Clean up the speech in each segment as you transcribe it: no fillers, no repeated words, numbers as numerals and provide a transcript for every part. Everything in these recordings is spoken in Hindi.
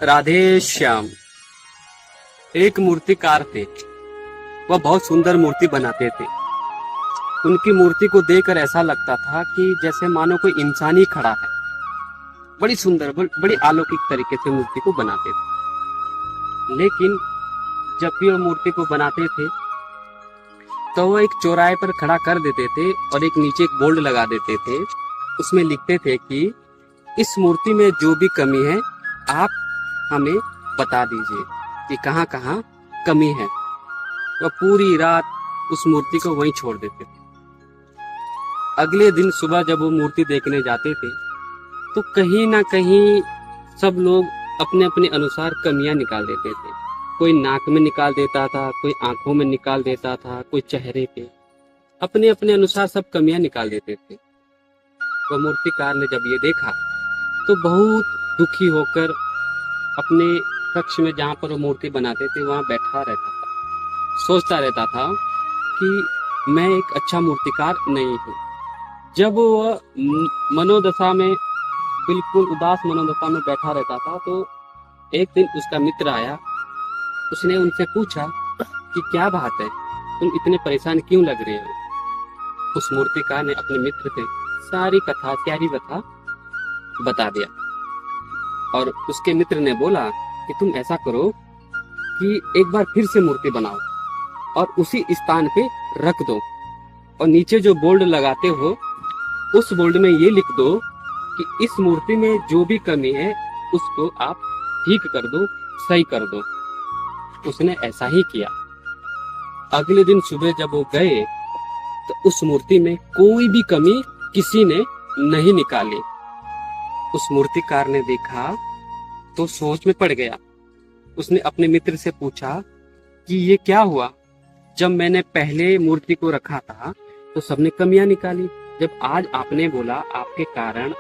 राधे श्याम। एक मूर्तिकार थे। वह बहुत सुंदर मूर्ति बनाते थे। उनकी मूर्ति को देखकर ऐसा लगता था कि जैसे मानो कोई इंसान ही खड़ा है। बड़ी सुंदर, बड़ी अलौकिक तरीके से मूर्ति को बनाते थे। लेकिन जब भी वो मूर्ति को बनाते थे तो वो एक चौराहे पर खड़ा कर देते थे और एक नीचे एक बोर्ड लगा देते थे। उसमें लिखते थे कि इस मूर्ति में जो भी कमी है आप हमें बता दीजिए कि कहाँ कहाँ कमी है। वह पूरी रात उस मूर्ति को वहीं छोड़ देते थे। अगले दिन सुबह जब वो मूर्ति देखने जाते थे तो कहीं ना कहीं सब लोग अपने अपने अनुसार कमियां निकाल देते थे। कोई नाक में निकाल देता था, कोई आंखों में निकाल देता था, कोई चेहरे पे, अपने अपने अनुसार सब कमियां निकाल देते थे। वो मूर्तिकार ने जब ये देखा तो बहुत दुखी होकर अपने कक्ष में जहाँ पर वो मूर्ति बनाते थे वहाँ बैठा रहता था। सोचता रहता था कि मैं एक अच्छा मूर्तिकार नहीं हूँ। जब वह मनोदशा में, बिल्कुल उदास मनोदशा में बैठा रहता था तो एक दिन उसका मित्र आया। उसने उनसे पूछा कि क्या बात है, तुम इतने परेशान क्यों लग रहे हो। उस मूर्तिकार ने अपने मित्र से सारी कथा बता दिया और उसके मित्र ने बोला कि तुम ऐसा करो कि एक बार फिर से मूर्ति बनाओ और उसी स्थान पे रख दो और नीचे जो बोर्ड लगाते हो उस बोर्ड में ये लिख दो कि इस मूर्ति में जो भी कमी है उसको आप ठीक कर दो, सही कर दो। उसने ऐसा ही किया। अगले दिन सुबह जब वो गए तो उस मूर्ति में कोई भी कमी किसी ने नहीं निकाली। उस मूर्तिकार ने देखा तो सोच में पड़ गया। उसने अपने मित्र से पूछा कि ये क्या हुआ, जब मैंने पहले मूर्ति को रखा था तो सबने कमियां निकाली, जब आज आपने बोला आपके कारण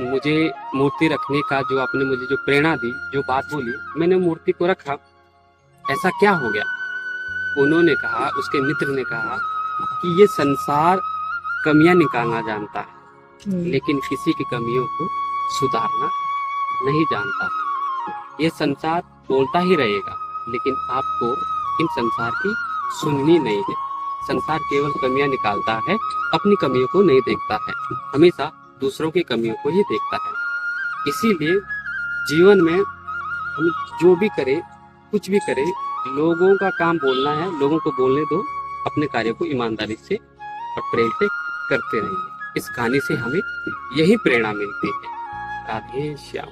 मुझे मूर्ति रखने का जो आपने मुझे जो प्रेरणा दी, जो बात बोली, मैंने मूर्ति को रखा, ऐसा क्या हो गया। उन्होंने कहा, उसके मित्र ने कहा कि ये संसार कमियां निकालना जानता है लेकिन किसी की कमियों को सुधारना नहीं जानता। ये संसार बोलता ही रहेगा लेकिन आपको इन संसार की सुननी नहीं है। संसार केवल कमियां निकालता है, अपनी कमियों को नहीं देखता है, हमेशा दूसरों की कमियों को ही देखता है। इसीलिए जीवन में हम जो भी करें, कुछ भी करें, लोगों का काम बोलना है, लोगों को बोलने दो, अपने कार्य को ईमानदारी से और प्रेम से करते रहिए। इस कहानी से हमें यही प्रेरणा मिलती है। राधे श्याम।